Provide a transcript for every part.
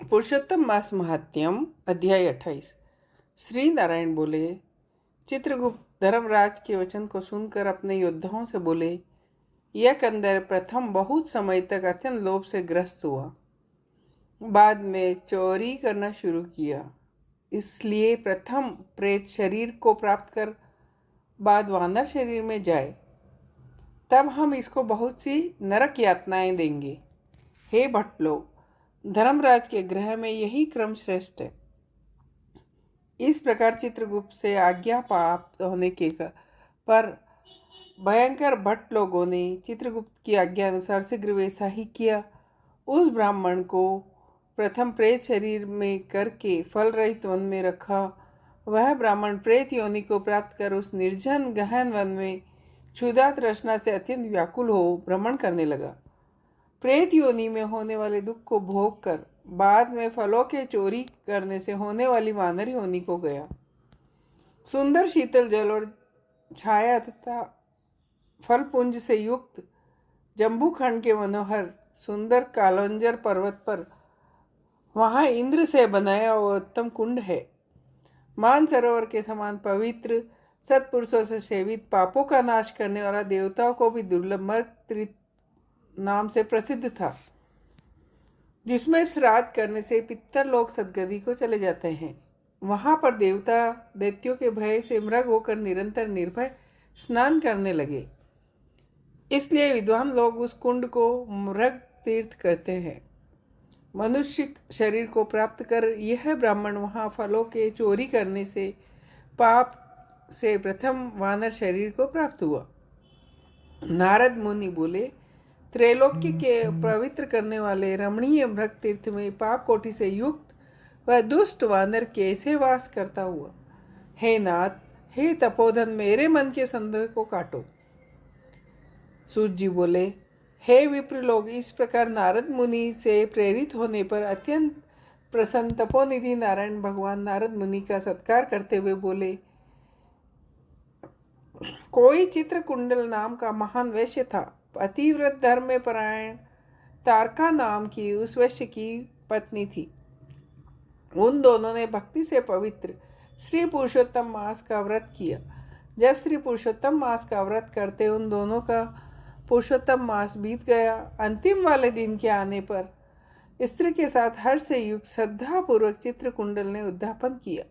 पुरुषोत्तम मास महात्म्यम अध्याय 28। श्री नारायण बोले, चित्रगुप्त धर्मराज के वचन को सुनकर अपने योद्धाओं से बोले, यह कंदर प्रथम बहुत समय तक अत्यंत लोभ से ग्रस्त हुआ, बाद में चोरी करना शुरू किया। इसलिए प्रथम प्रेत शरीर को प्राप्त कर बाद वानर शरीर में जाए, तब हम इसको बहुत सी नरक यातनाएं देंगे। हे भट्ट लोग, धर्मराज के ग्रह में यही क्रम श्रेष्ठ है। इस प्रकार चित्रगुप्त से आज्ञा प्राप्त होने के पर भयंकर भट्ट लोगों ने चित्रगुप्त की आज्ञा अनुसार शीघ्र वैसा ही किया। उस ब्राह्मण को प्रथम प्रेत शरीर में करके फल रहित वन में रखा। वह ब्राह्मण प्रेत योनि को प्राप्त कर उस निर्जन गहन वन में क्षुधा तृष्णा से अत्यंत व्याकुल हो भ्रमण करने लगा। प्रेत योनि में होने वाले दुख को भोग कर बाद में फलों के चोरी करने से होने वाली वानर योनि को गया। सुंदर शीतल जल और छाया तथा फल पुंज से युक्त जम्बूखंड के मनोहर सुंदर कालंजर पर्वत पर वहाँ इंद्र से बनाया हुआ उत्तम कुंड है। मानसरोवर के समान पवित्र, सत्पुरुषों से सेवित, पापों का नाश करने वाला, देवताओं को भी दुर्लभ मर्ग नाम से प्रसिद्ध था, जिसमें श्राद्ध करने से पितर लोग सदगति को चले जाते हैं। वहाँ पर देवता दैत्यों के भय से मृग होकर निरंतर निर्भय स्नान करने लगे। इसलिए विद्वान लोग उस कुंड को मृग तीर्थ कहते हैं। मनुष्य शरीर को प्राप्त कर यह ब्राह्मण वहाँ फलों के चोरी करने से पाप से प्रथम वानर शरीर को प्राप्त हुआ। नारद मुनि बोले, त्रैलोक्य के पवित्र करने वाले रमणीय मृग तीर्थ में पाप कोटि से युक्त वह दुष्ट वानर कैसे वास करता हुआ? हे नाथ, हे तपोधन, मेरे मन के संदेह को काटो। सूत जी बोले, हे विप्र लोग, इस प्रकार नारद मुनि से प्रेरित होने पर अत्यंत प्रसन्न तपोनिधि नारायण भगवान नारद मुनि का सत्कार करते हुए बोले, कोई चित्रकुंडल नाम का महान वैश्य था। पतिव्रत धर्म में परायण तारका नाम की उस वैश्य की पत्नी थी। उन दोनों ने भक्ति से पवित्र श्री पुरुषोत्तम मास का व्रत किया। जब श्री पुरुषोत्तम मास का व्रत करते उन दोनों का पुरुषोत्तम मास बीत गया। अंतिम वाले दिन के आने पर स्त्री के साथ हर्ष से युक्त श्रद्धापूर्वक चित्रकुंडल ने उद्यापन किया।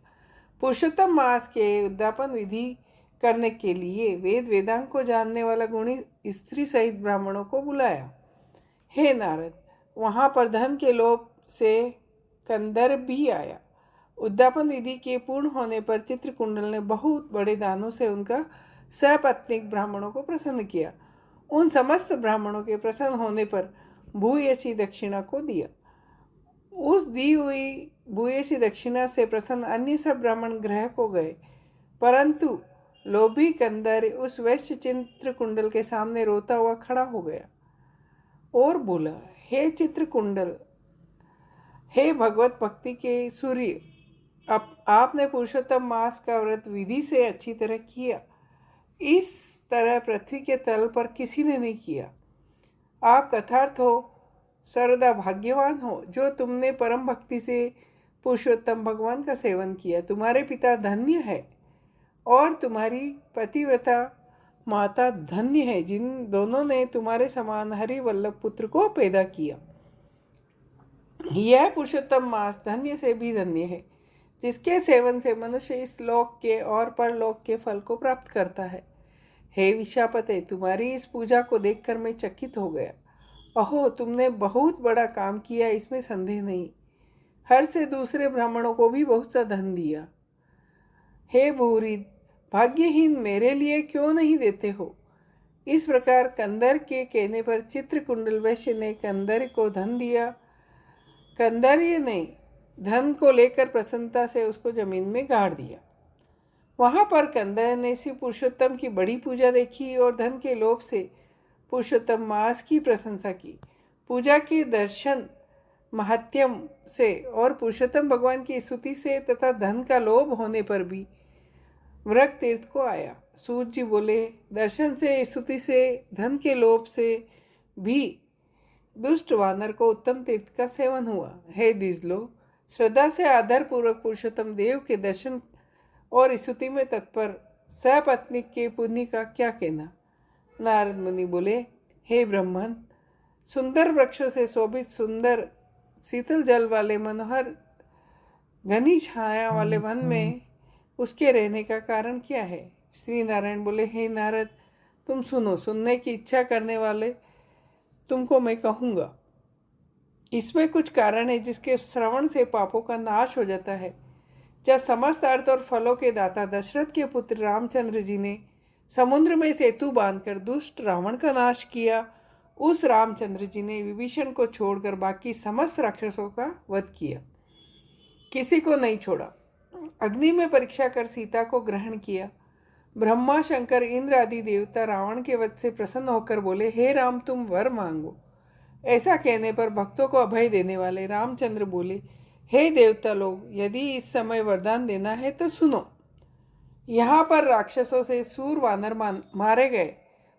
पुरुषोत्तम मास के उद्यापन विधि करने के लिए वेद वेदांग को जानने वाला गुणी स्त्री सहित ब्राह्मणों को बुलाया। हे नारद, वहाँ पर धन के लोभ से कंदर भी आया। उद्यापन विधि के पूर्ण होने पर चित्रकुंडल ने बहुत बड़े दानों से उनका सपत्नीक ब्राह्मणों को प्रसन्न किया। उन समस्त ब्राह्मणों के प्रसन्न होने पर भूयसी दक्षिणा को दिया। उस दी हुई भूयसी दक्षिणा से प्रसन्न अन्य सब ब्राह्मण ग्रह को गए, परंतु लोभी कंदर उस वैश्य चित्रकुंडल के सामने रोता हुआ खड़ा हो गया और बोला, हे चित्रकुंडल, हे भगवत भक्ति के सूर्य, आपने पुरुषोत्तम मास का व्रत विधि से अच्छी तरह किया। इस तरह पृथ्वी के तल पर किसी ने नहीं किया। आप कथार्थ हो, सर्वदा भाग्यवान हो, जो तुमने परम भक्ति से पुरुषोत्तम भगवान का सेवन किया। तुम्हारे पिता धन्य है और तुम्हारी पतिव्रता माता धन्य है, जिन दोनों ने तुम्हारे समान हरि वल्लभ पुत्र को पैदा किया। यह पुरुषोत्तम मास धन्य से भी धन्य है, जिसके सेवन से मनुष्य इस लोक के और परलोक के फल को प्राप्त करता है। हे विशापते, तुम्हारी इस पूजा को देखकर मैं चकित हो गया। अहो, तुमने बहुत बड़ा काम किया, इसमें संदेह नहीं। हर से दूसरे ब्राह्मणों को भी बहुत सा धन दिया। हे भूरी, भाग्यहीन मेरे लिए क्यों नहीं देते हो? इस प्रकार कंदर के कहने पर चित्रकुंडल वैश्य ने कंदर को धन दिया। कंदर्य ने धन को लेकर प्रसन्नता से उसको जमीन में गाड़ दिया। वहाँ पर कंदर ने श्री पुरुषोत्तम की बड़ी पूजा देखी और धन के लोभ से पुरुषोत्तम मास की प्रशंसा की। पूजा के दर्शन महत्यम से और पुरुषोत्तम भगवान की स्तुति से तथा धन का लोभ होने पर भी मृग तीर्थ को आया। सूत जी बोले, दर्शन से, स्तुति से, धन के लोभ से भी दुष्ट वानर को उत्तम तीर्थ का सेवन हुआ। हे द्विजलो, श्रद्धा से आदर पूर्वक पुरुषोत्तम देव के दर्शन और स्तुति में तत्पर सपत्नी के पुण्य का क्या कहना। नारद मुनि बोले, हे ब्राह्मण, सुंदर वृक्षों से शोभित सुंदर शीतल जल वाले मनोहर घनी छाया वाले वन में उसके रहने का कारण क्या है। श्री नारायण बोले, हे नारद, तुम सुनो, सुनने की इच्छा करने वाले तुमको मैं कहूँगा। इसमें कुछ कारण है जिसके श्रवण से पापों का नाश हो जाता है। जब समस्त अर्थ और फलों के दाता दशरथ के पुत्र रामचंद्र जी ने समुद्र में सेतु बांधकर दुष्ट रावण का नाश किया, उस रामचंद्र जी ने विभीषण को छोड़कर बाकी समस्त राक्षसों का वध किया, किसी को नहीं छोड़ा। अग्नि में परीक्षा कर सीता को ग्रहण किया। ब्रह्मा, शंकर, इंद्र आदि देवता रावण के वध से प्रसन्न होकर बोले, हे राम, तुम वर मांगो। ऐसा कहने पर भक्तों को अभय देने वाले रामचंद्र बोले, हे देवता लोग, यदि इस समय वरदान देना है तो सुनो। यहाँ पर राक्षसों से सूर वानर मारे गए,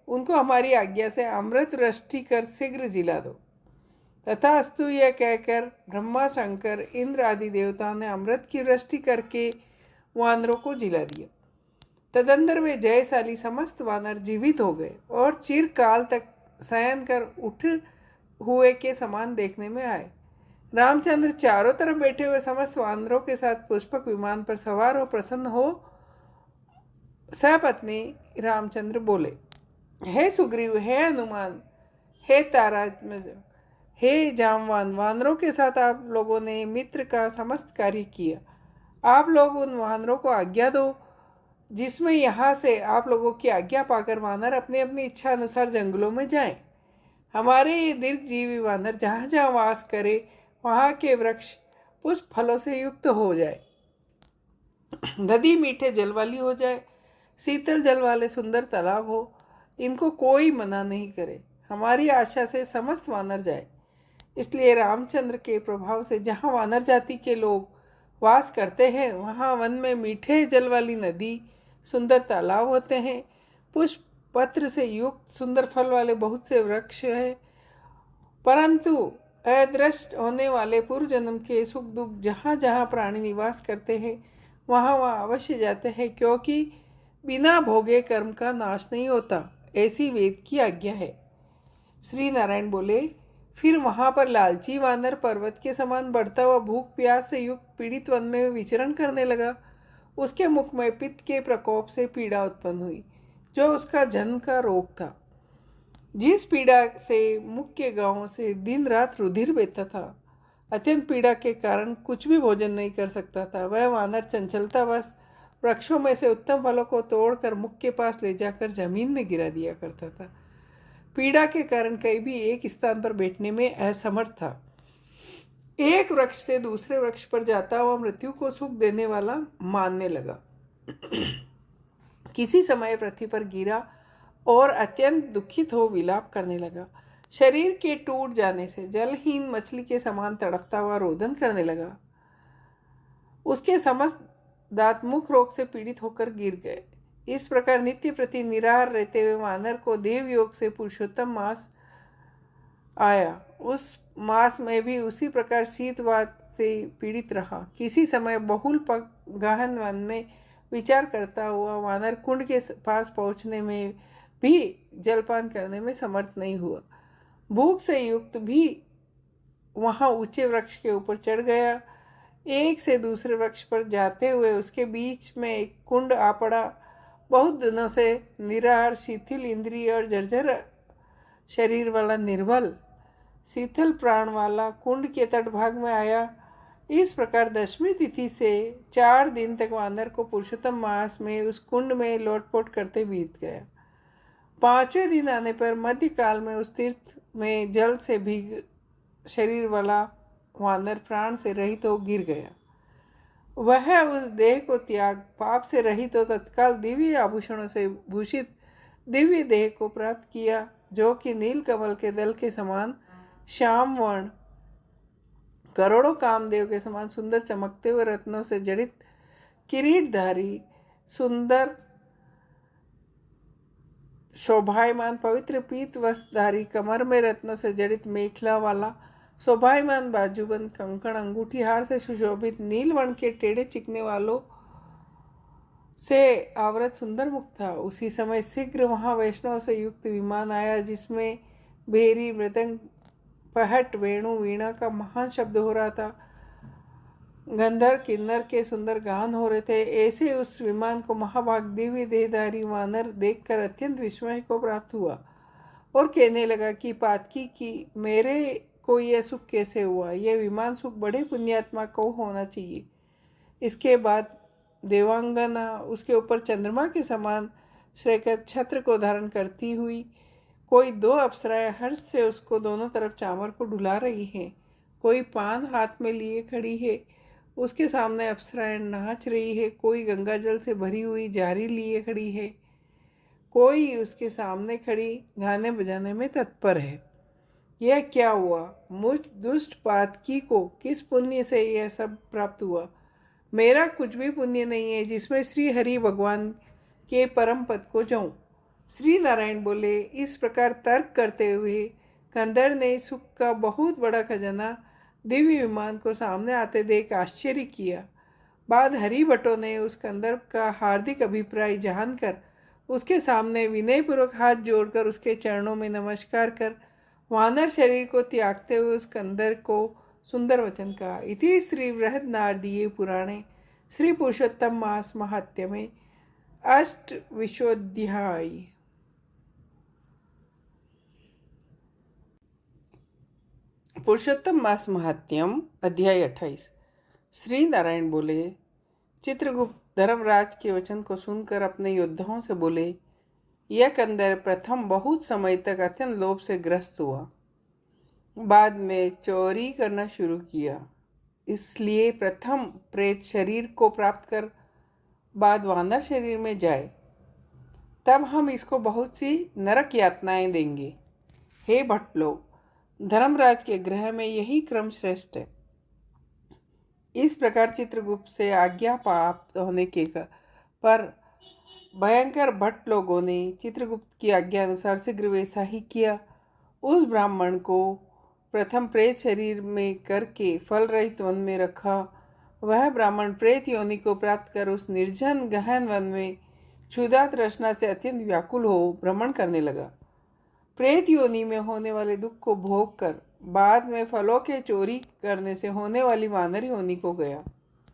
उनको हमारी आज्ञा से अमृत वृष्टि कर शीघ्र जिला दो। तथास्तु यह कहकर ब्रह्मा, शंकर, इंद्र आदि देवताओं ने अमृत की वृष्टि करके वानरों को जिला दिया। तदंतर वे जयशाली समस्त वानर जीवित हो गए और चिरकाल तक शयन कर उठ हुए के समान देखने में आए। रामचंद्र चारों तरफ बैठे हुए समस्त वानरों के साथ पुष्पक विमान पर सवार हो प्रसन्न हो सपत्नी रामचंद्र बोले, हे सुग्रीव, हे हनुमान, हे तारात्मज, हे जामवान, वानरों के साथ आप लोगों ने मित्र का समस्त कार्य किया। आप लोग उन वानरों को आज्ञा दो जिसमें यहाँ से आप लोगों की आज्ञा पाकर वानर अपनी अपनी इच्छा अनुसार जंगलों में जाएं। हमारे ये दीर्घजीवी वानर जहाँ जहाँ वास करे वहाँ के वृक्ष पुष्प फलों से युक्त हो जाए, नदी मीठे जल वाली हो जाए, शीतल जल वाले सुंदर तालाब हो, इनको कोई मना नहीं करे। हमारी आशा से समस्त वानर जाए। इसलिए रामचंद्र के प्रभाव से जहाँ वानर जाति के लोग वास करते हैं वहाँ वन में मीठे जल वाली नदी, सुंदर तालाब होते हैं, पुष्प पत्र से युक्त सुंदर फल वाले बहुत से वृक्ष हैं। परंतु अदृष्ट होने वाले पूर्व जन्म के सुख दुख जहाँ जहाँ प्राणी निवास करते हैं वहाँ वहाँ अवश्य जाते हैं, क्योंकि बिना भोगे कर्म का नाश नहीं होता, ऐसी वेद की आज्ञा है। श्री नारायण बोले, फिर वहाँ पर लालची वानर पर्वत के समान बढ़ता हुआ भूख प्यास से युक्त पीड़ित वन में विचरण करने लगा। उसके मुख में पित्त के प्रकोप से पीड़ा उत्पन्न हुई, जो उसका जन्म का रोग था। जिस पीड़ा से मुख के गांवों से दिन रात रुधिर बहता था, अत्यंत पीड़ा के कारण कुछ भी भोजन नहीं कर सकता था। वह वानर चंचलतावश वृक्षों में से उत्तम फलों को तोड़कर मुख के पास ले जाकर जमीन में गिरा दिया करता था। पीड़ा के कारण कहीं भी एक स्थान पर बैठने में असमर्थ था। एक वृक्ष से दूसरे वृक्ष पर जाता हुआ मृत्यु को सुख देने वाला मानने लगा। किसी समय पृथ्वी पर गिरा और अत्यंत दुखित हो विलाप करने लगा। शरीर के टूट जाने से जलहीन मछली के समान तड़पता हुआ रोदन करने लगा। उसके समस्त दांत मुख रोग से पीड़ित होकर गिर गए। इस प्रकार नित्य प्रति निराहार रहते हुए वानर को देव योग से पुरुषोत्तम मास आया। उस मास में भी उसी प्रकार शीतवात से पीड़ित रहा। किसी समय बहुल गहन वन में विचार करता हुआ वानर कुंड के पास पहुँचने में भी जलपान करने में समर्थ नहीं हुआ। भूख से युक्त भी वहाँ ऊंचे वृक्ष के ऊपर चढ़ गया। एक से दूसरे वृक्ष पर जाते हुए उसके बीच में एक कुंड आ पड़ा। बहुत दिनों से निराहार, शिथिल इंद्रिय और जर्जर शरीर वाला निर्बल शीतल प्राण वाला कुंड के तटभाग में आया। इस प्रकार 10वीं तिथि से 4 दिन तक वानर को पुरुषोत्तम मास में उस कुंड में लोटपोट करते बीत गया। 5वें दिन आने पर मध्यकाल में उस तीर्थ में जल से भीग शरीर वाला वानर प्राण से रहित हो गिर गया। वह उस देह को त्याग पाप से रहित हो तत्काल दिव्य आभूषणों से भूषित दिव्य देह को प्राप्त किया, जो कि नील कमल के दल के समान श्याम वर्ण, करोड़ों कामदेव के समान सुंदर चमकते हुए रत्नों से जड़ित किरीटधारी सुंदर शोभायमान पवित्र पीत वस्त्रधारी, कमर में रत्नों से जड़ित मेखला वाला, शोभायमान बाजूबंद, कंकण अंगूठी हार से सुशोभित, नील वर्ण के टेढ़े चिकने वालों से आवृत सुंदर मुख था। उसी समय शीघ्र वहाँ वैष्णव से युक्त विमान आया, जिसमें भेरी, मृदंग, पहट, वेणु, वीणा का महान शब्द हो रहा था। गंधर्व किन्नर के सुंदर गान हो रहे थे। ऐसे उस विमान को महाभाग दिव्य देहधारी वानर देखकर अत्यंत विस्मय को प्राप्त हुआ और कहने लगा कि पातकी की मेरे को यह सुख कैसे हुआ? यह विमान सुख बड़े पुण्यात्मा को होना चाहिए। इसके बाद देवांगना उसके ऊपर चंद्रमा के समान श्रेष्ठ छत्र को धारण करती हुई कोई 2 अप्सराएं हर्ष से उसको दोनों तरफ चामर को डुला रही हैं। कोई पान हाथ में लिए खड़ी है, उसके सामने अप्सराएं नाच रही है। कोई गंगा जल से भरी हुई जारी लिए खड़ी है, कोई उसके सामने खड़ी गाने बजाने में तत्पर है। यह क्या हुआ? मुझ दुष्ट पातकी को किस पुण्य से यह सब प्राप्त हुआ? मेरा कुछ भी पुण्य नहीं है जिसमें श्री हरि भगवान के परम पद को जाऊं। श्री नारायण बोले। इस प्रकार तर्क करते हुए कंदर ने सुख का बहुत बड़ा खजाना दिव्य विमान को सामने आते देख आश्चर्य किया। बाद हरि भट्टों ने उस कंदर्प का हार्दिक अभिप्राय जानकर उसके सामने विनयपूर्वक हाथ जोड़कर उसके चरणों में नमस्कार कर वानर शरीर को त्यागते हुए उस कंदर को सुंदर वचन कहा। इति श्री बृहद नारदीय पुराणे श्री पुरुषोत्तम मास महात्म्य में अष्टविंशोऽध्याय। पुरुषोत्तम मास महात्म्यम अध्याय 28। श्री नारायण बोले। चित्रगुप्त धर्मराज के वचन को सुनकर अपने योद्धाओं से बोले, यह कंदर प्रथम बहुत समय तक अत्यंत लोभ से ग्रस्त हुआ, बाद में चोरी करना शुरू किया। इसलिए प्रथम प्रेत शरीर को प्राप्त कर बाद वानर शरीर में जाए, तब हम इसको बहुत सी नरक यातनाएं देंगे। हे भट्ट लोग, धर्मराज के गृह में यही क्रम श्रेष्ठ है। इस प्रकार चित्रगुप्त से आज्ञा प्राप्त होने के पर भयंकर भट्ट लोगों ने चित्रगुप्त की आज्ञा अनुसार शीघ्र वैसा ही किया। उस ब्राह्मण को प्रथम प्रेत शरीर में करके फल रहित वन में रखा। वह ब्राह्मण प्रेत योनि को प्राप्त कर उस निर्जन गहन वन में क्षुधा तृष्णा से अत्यंत व्याकुल हो भ्रमण करने लगा। प्रेत योनि में होने वाले दुख को भोग कर बाद में फलों के चोरी करने से होने वाली वानर योनि को गया।